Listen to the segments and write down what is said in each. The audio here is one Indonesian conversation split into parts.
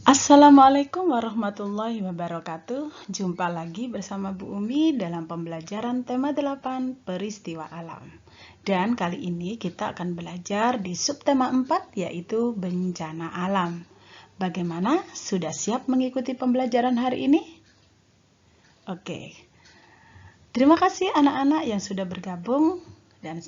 Assalamualaikum warahmatullahi wabarakatuh. Jumpa lagi bersama Bu Umi dalam pembelajaran tema 8 peristiwa alam. Dan kali ini kita akan belajar di subtema 4 yaitu bencana alam. Bagaimana? Sudah siap mengikuti pembelajaran hari ini? Oke. Terima kasih anak-anak yang sudah bergabung dan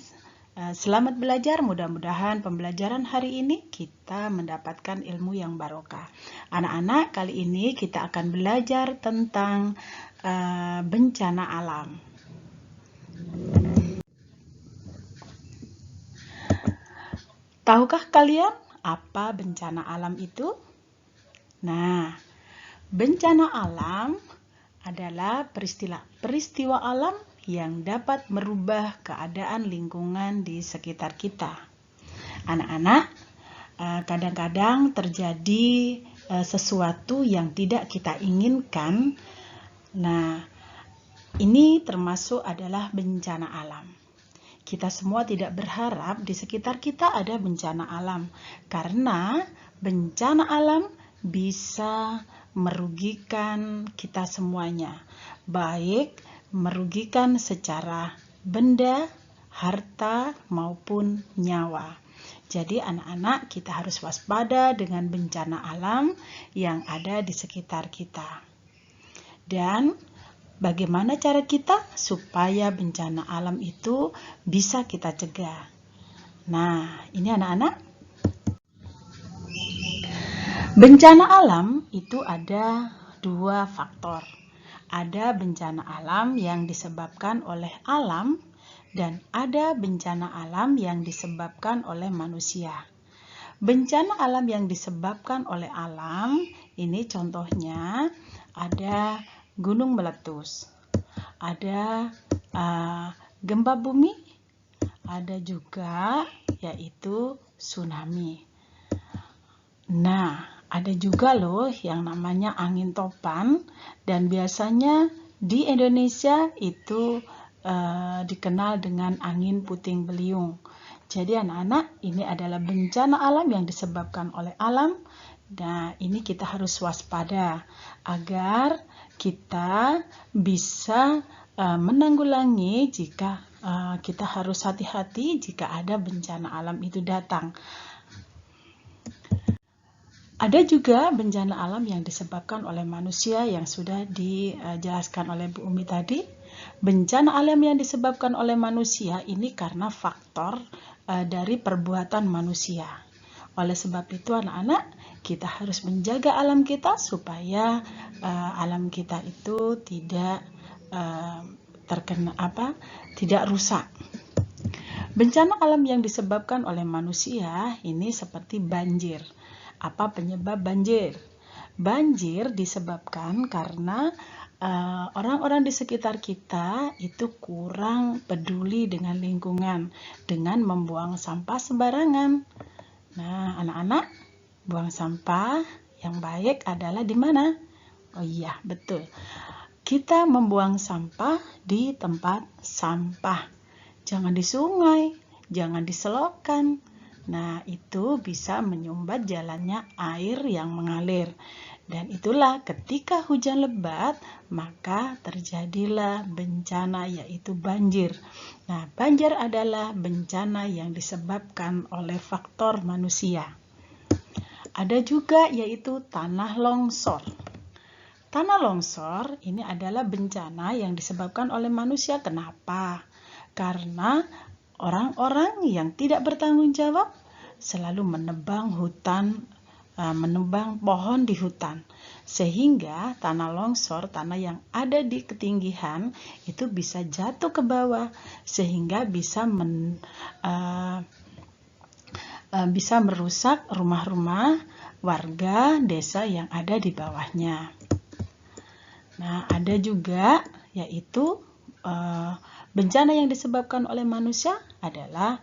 selamat belajar, mudah-mudahan pembelajaran hari ini kita mendapatkan ilmu yang barokah. Anak-anak, kali ini kita akan belajar tentang bencana alam. Tahukah kalian apa bencana alam itu? Nah, bencana alam adalah peristiwa alam yang dapat merubah keadaan lingkungan di sekitar kita. Anak-anak, kadang-kadang terjadi sesuatu yang tidak kita inginkan. Nah, ini termasuk adalah bencana alam. Kita semua tidak berharap di sekitar kita ada bencana alam, karena bencana alam bisa merugikan kita semuanya, baik merugikan secara benda, harta, maupun nyawa. Jadi anak-anak, kita harus waspada dengan bencana alam yang ada di sekitar kita. Dan bagaimana cara kita supaya bencana alam itu bisa kita cegah? Nah, ini anak-anak. Bencana alam itu ada dua faktor. Ada bencana alam yang disebabkan oleh alam dan ada bencana alam yang disebabkan oleh manusia. Bencana alam yang disebabkan oleh alam, ini contohnya ada gunung meletus, ada gempa bumi, ada juga yaitu tsunami. Nah, ada juga loh yang namanya angin topan, dan biasanya di Indonesia itu dikenal dengan angin puting beliung. Jadi anak-anak, ini adalah bencana alam yang disebabkan oleh alam. Nah, ini kita harus waspada agar kita bisa menanggulangi jika kita harus hati-hati jika ada bencana alam itu datang. Ada juga bencana alam yang disebabkan oleh manusia yang sudah dijelaskan oleh Bu Umi tadi. Bencana alam yang disebabkan oleh manusia ini karena faktor dari perbuatan manusia. Oleh sebab itu anak-anak, kita harus menjaga alam kita supaya alam kita itu tidak tidak rusak. Bencana alam yang disebabkan oleh manusia ini seperti banjir. Apa penyebab banjir? Banjir disebabkan karena orang-orang di sekitar kita itu kurang peduli dengan lingkungan dengan membuang sampah sembarangan. Nah, anak-anak, buang sampah yang baik adalah di mana? Oh iya, betul. Kita membuang sampah di tempat sampah. Jangan di sungai, jangan di selokan. Nah, itu bisa menyumbat jalannya air yang mengalir. Dan itulah ketika hujan lebat, maka terjadilah bencana yaitu banjir. Nah, banjir adalah bencana yang disebabkan oleh faktor manusia. Ada juga yaitu tanah longsor. Tanah longsor ini adalah bencana yang disebabkan oleh manusia. Kenapa? Karena orang-orang yang tidak bertanggung jawab selalu menebang pohon di hutan, sehingga tanah longsor, tanah yang ada di ketinggian itu bisa jatuh ke bawah, sehingga bisa merusak rumah-rumah warga desa yang ada di bawahnya. Nah, ada juga yaitu bencana yang disebabkan oleh manusia adalah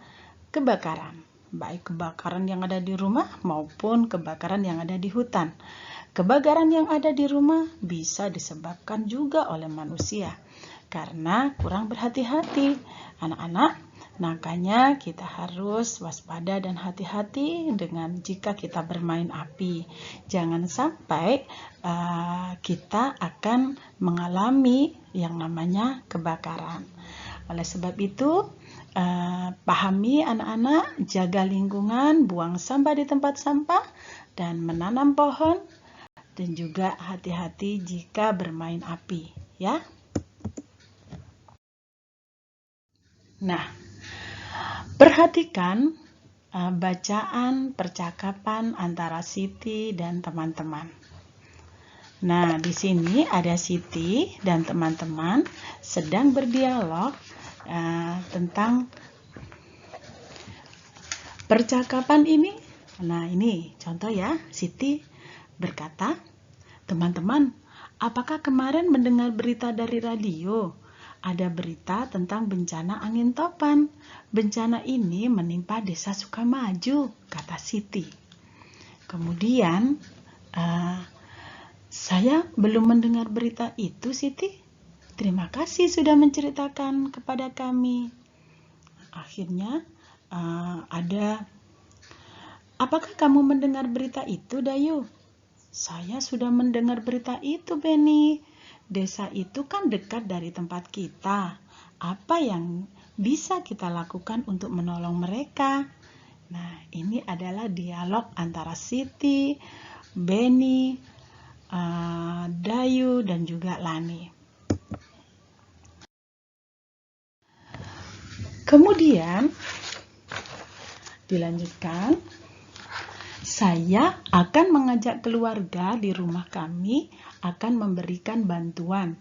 kebakaran, baik kebakaran yang ada di rumah maupun kebakaran yang ada di hutan. Kebakaran yang ada di rumah bisa disebabkan juga oleh manusia karena kurang berhati-hati. Anak-anak, Makanya kita harus waspada dan hati-hati dengan jika kita bermain api. Jangan sampai kita akan mengalami yang namanya kebakaran. Oleh sebab itu, pahami anak-anak, jaga lingkungan, buang sampah di tempat sampah, dan menanam pohon, dan juga hati-hati jika bermain api, ya. Nah, perhatikan bacaan percakapan antara Siti dan teman-teman. Nah, di sini ada Siti dan teman-teman sedang berdialog tentang percakapan ini. Nah, ini contoh ya. Siti berkata, "Teman-teman, apakah kemarin mendengar berita dari radio? Ada berita tentang bencana angin topan. Bencana ini menimpa desa Sukamaju," kata Siti. Kemudian, "Saya belum mendengar berita itu, Siti. Terima kasih sudah menceritakan kepada kami." Akhirnya, "Apakah kamu mendengar berita itu, Dayu?" "Saya sudah mendengar berita itu, Beni. Desa itu kan dekat dari tempat kita. Apa yang bisa kita lakukan untuk menolong mereka?" Nah, ini adalah dialog antara Siti, Beni, Dayu, dan juga Lani. Kemudian dilanjutkan, "Saya akan mengajak keluarga di rumah kami akan memberikan bantuan.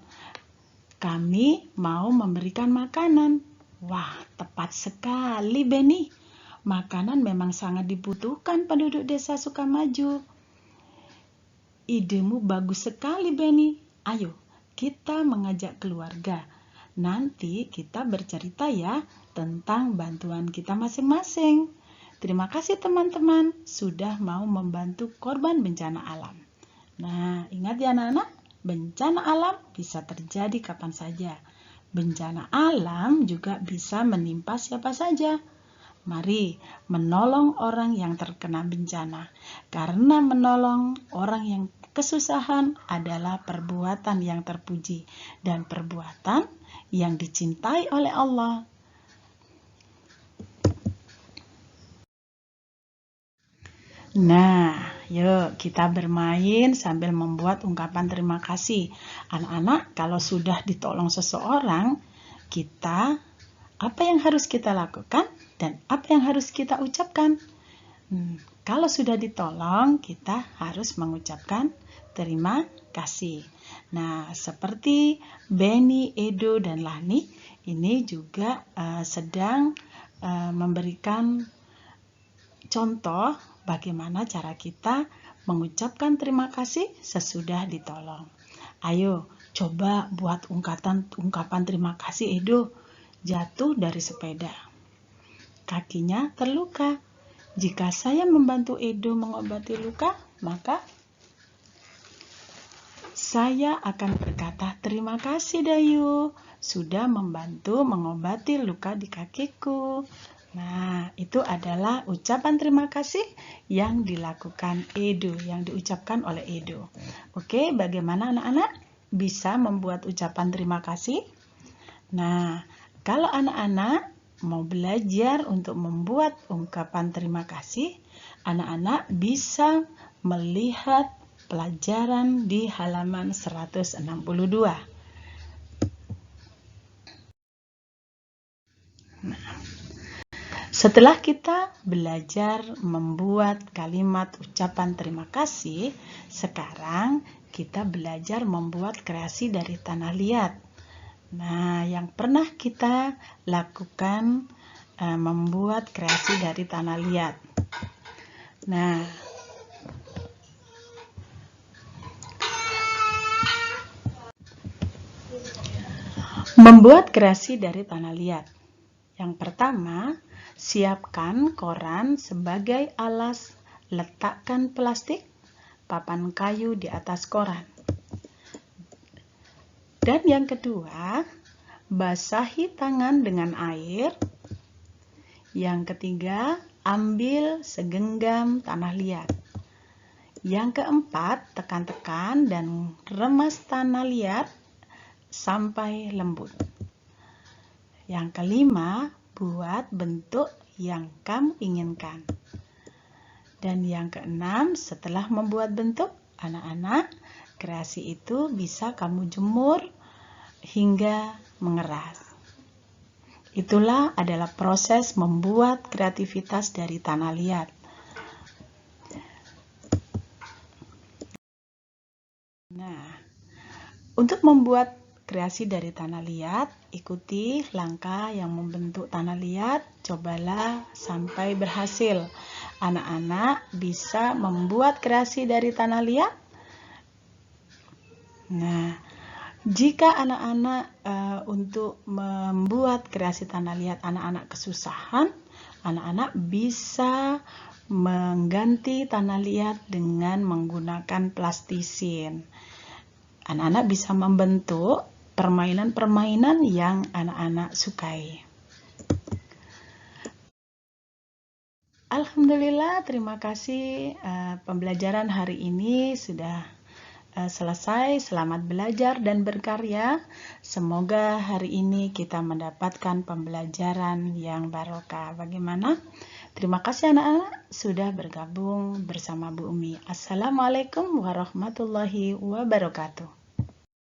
Kami mau memberikan makanan." Wah, tepat sekali, Beni. Makanan memang sangat dibutuhkan penduduk desa Sukamaju. Idemu bagus sekali, Beni. Ayo, kita mengajak keluarga. Nanti kita bercerita ya tentang bantuan kita masing-masing. Terima kasih teman-teman sudah mau membantu korban bencana alam. Nah, ingat ya anak-anak, bencana alam bisa terjadi kapan saja. Bencana alam juga bisa menimpa siapa saja. Mari menolong orang yang terkena bencana, karena menolong orang yang kesusahan adalah perbuatan yang terpuji dan perbuatan yang dicintai oleh Allah. Nah, yuk kita bermain sambil membuat ungkapan terima kasih. Anak-anak, kalau sudah ditolong seseorang, apa yang harus kita lakukan dan apa yang harus kita ucapkan? Kalau sudah ditolong, kita harus mengucapkan terima kasih. Nah, seperti Beni, Edo, dan Lani, ini juga sedang memberikan contoh bagaimana cara kita mengucapkan terima kasih sesudah ditolong. Ayo, coba buat ungkapan terima kasih Edo. Jatuh dari sepeda. Kakinya terluka. Jika saya membantu Edo mengobati luka, maka saya akan berkata, "Terima kasih Dayu, sudah membantu mengobati luka di kakiku." Nah, itu adalah ucapan terima kasih yang dilakukan Edo, yang diucapkan oleh Edo. Oke, bagaimana anak-anak bisa membuat ucapan terima kasih? Nah, kalau anak-anak mau belajar untuk membuat ungkapan terima kasih, anak-anak bisa melihat pelajaran di halaman 162. Nah, setelah kita belajar membuat kalimat ucapan terima kasih, sekarang kita belajar membuat kreasi dari tanah liat. Nah, yang pernah kita lakukan membuat kreasi dari tanah liat. Nah, membuat kreasi dari tanah liat. Yang pertama, siapkan koran sebagai alas, letakkan plastik, papan kayu di atas koran. Dan yang kedua, basahi tangan dengan air, Yang ketiga, ambil segenggam tanah liat. Yang keempat, tekan-tekan dan remas tanah liat sampai lembut. Yang kelima, buat bentuk yang kamu inginkan. Dan yang keenam, setelah membuat bentuk, anak-anak, kreasi itu bisa kamu jemur hingga mengeras. Itulah adalah proses membuat kreativitas dari tanah liat. Nah, untuk membuat kreasi dari tanah liat, ikuti langkah yang membentuk tanah liat, cobalah sampai berhasil. Anak-anak bisa membuat kreasi dari tanah liat. Nah, jika anak-anak untuk membuat kreasi tanah liat anak-anak kesusahan, anak-anak bisa mengganti tanah liat dengan menggunakan plastisin. Anak-anak bisa membentuk permainan-permainan yang anak-anak sukai. Alhamdulillah, terima kasih. Pembelajaran hari ini sudah selesai. Selamat belajar dan berkarya. Semoga hari ini kita mendapatkan pembelajaran yang barokah. Bagaimana? Terima kasih anak-anak sudah bergabung bersama Bu Umi. Assalamualaikum warahmatullahi wabarakatuh.